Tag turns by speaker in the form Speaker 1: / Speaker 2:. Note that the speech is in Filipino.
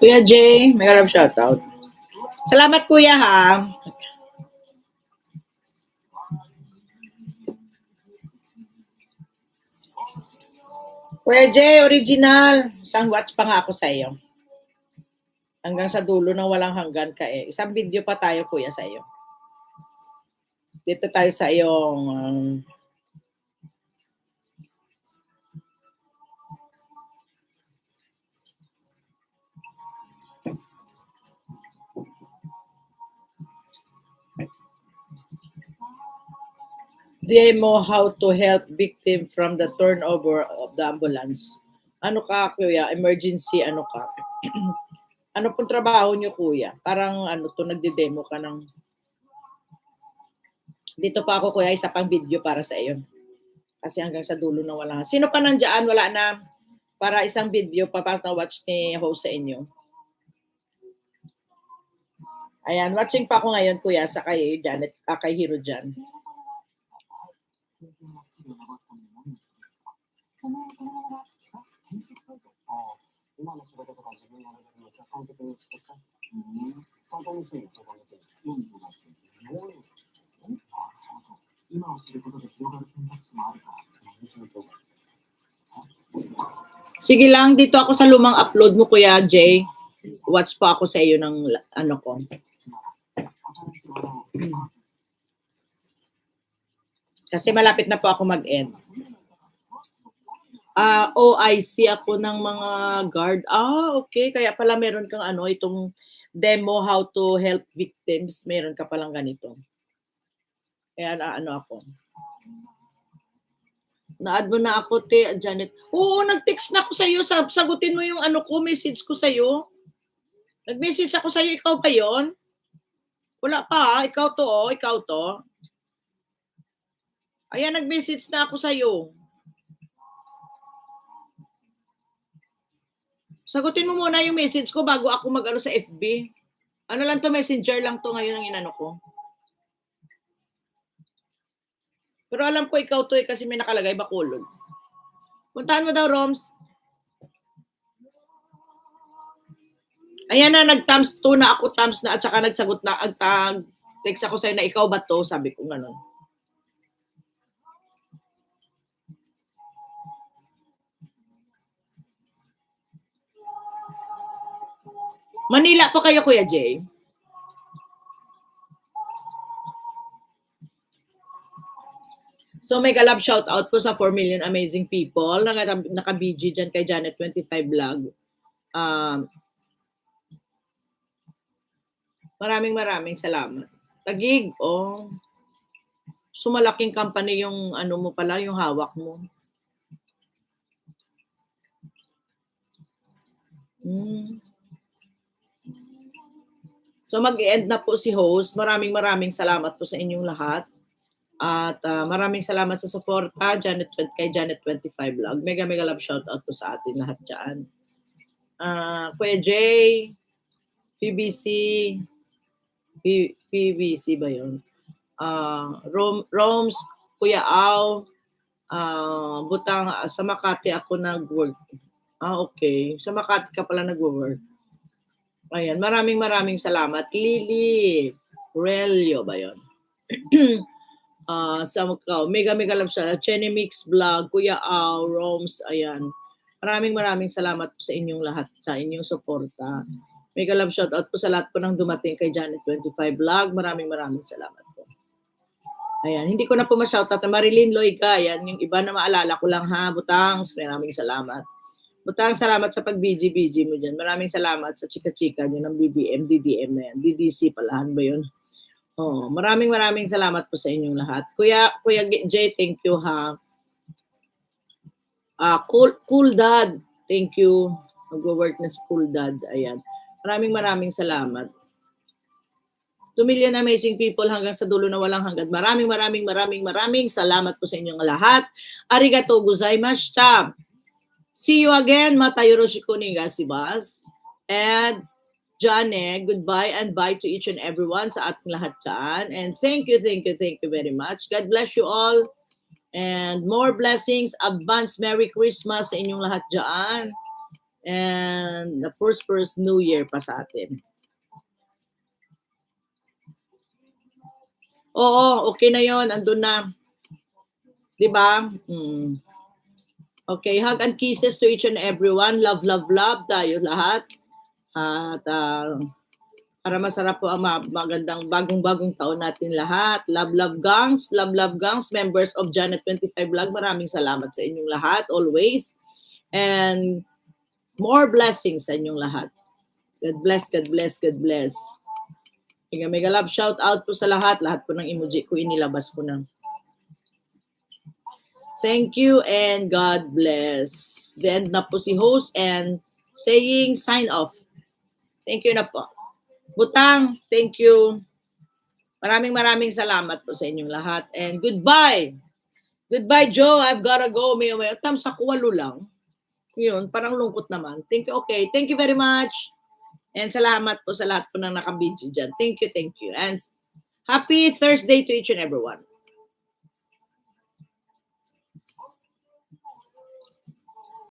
Speaker 1: Kuya Jay, may love shoutout. Salamat kuya ha. Kuya Jay, original. Isang watch pa nga ako sa iyo. Hanggang sa dulo ng walang hanggan ka eh. Isang video pa tayo kuya sa iyo. Dito tayo sa iyong demo how to help victim from the turnover of the ambulance. Ano ka kuya? Emergency ano ka? Ano pong trabaho niyo kuya? Parang ano to nagde-demo ka ng dito pa ako kuya, isa pang video para sa iyo. Kasi hanggang sa dulo na wala. Sino pa nandiyan? Wala na. Para isang video pa para watch ni host sa inyo. Ayan, watching pa ako ngayon kuya sa kay Janet, kay Hero Jan. Sige lang, dito ako sa lumang upload mo Kuya Jay. Watch pa ako sa iyo ng ano ko. Kasi malapit na po ako mag-end. OIC ako ng mga guard. Okay. Kaya pala meron kang ano, itong demo how to help victims. Meron ka palang ganito. Kaya ano ako. Na-add mo na ako, Janet. Oo, nag-text na ako sa iyo. Sagutin mo yung ano ko, message ko sa iyo. Nag-message ako sa iyo. Ikaw ba yon? Wala pa. Ikaw to, oh. Ikaw to. Ayan, nag-message na ako sa iyo. Sagutin mo muna yung message ko bago ako mag-ano sa FB. Ano lang to, messenger lang to ngayon ang inano ko. Pero alam ko ikaw to kasi may nakalagay Bacolod. Puntahan mo daw, Roms. Ayan na, nag-thumbs 2 na ako, thumbs na at saka nagsagot na, text ako sa'yo na ikaw ba to? Sabi ko gano'n. Manila pa kayo, Kuya Jay? So may galab shout out po sa 4 million amazing people. Naka-BG dyan kay Janet 25 Vlog. Maraming salamat. Tagig, oh. Sumalaking company yung ano mo pala, yung hawak mo. So mag-end na po si host. Maraming salamat po sa inyong lahat. At maraming salamat sa suporta kay Janet 25 Vlog. Mega love shout out po sa atin lahat dyan. Kuya Jay, PBC ba yun? Roms, Kuya Au, Butang, sa Makati ako nag-work. Okay. Sa Makati ka pala nag-work. Ayan, maraming salamat. Lily Relio ba yun? Sa mega love shout out. Chenny Mix Vlog, Kuya Au, Roms, ayan. Maraming salamat po sa inyong lahat, sa inyong suporta. Mega love shout out po sa lahat po ng dumating kay Janet 25 Vlog. Maraming salamat po. Ayan, hindi ko na po ma-shout out. Marilyn Loica, ayan, yung iba na maalala ko lang ha, Butangs, maraming salamat. Butang, salamat sa pag-BG mo dyan. Maraming salamat sa chika-chika nyo ng BBM, DDM na yan. DDC palahan ba yun? Maraming salamat po sa inyong lahat. Kuya Jay, thank you ha. Cool Dad, thank you. Nag-work na si Cool Dad. Ayan. Maraming salamat. 2 million amazing people hanggang sa dulo na walang hanggan. Maraming salamat po sa inyong lahat. Arigatou gozaimashita. See you again. Mata yoroshiku onegaishimasu. And Jane, goodbye and bye to each and everyone sa ating lahat dyan. And thank you very much. God bless you all. And more blessings. Advance Merry Christmas sa inyong lahat dyan. And the prosperous New Year pa sa atin. Oo, okay na yon, andun na. Diba? Okay, hug and kisses to each and everyone. Love, love, love tayo lahat. At para masarap po ang magandang bagong-bagong taon natin lahat. Love, love, gangs. Love, love, gangs. Members of Janet 25 Vlog, maraming salamat sa inyong lahat, always. And more blessings sa inyong lahat. God bless, God bless, God bless. Mega love shout out po sa lahat. Lahat po ng emoji ko inilabas ko na. Thank you and God bless. Then na po si host and saying sign off. Thank you na po. Butang, thank you. Maraming salamat po sa inyong lahat. And goodbye. Goodbye, Joe. I've gotta go. May tam sa kuwalo lang. Yun, parang lungkot naman. Thank you. Okay. Thank you very much. And salamat po sa lahat po ng nakabidyo dyan. Thank you, thank you. And happy Thursday to each and everyone.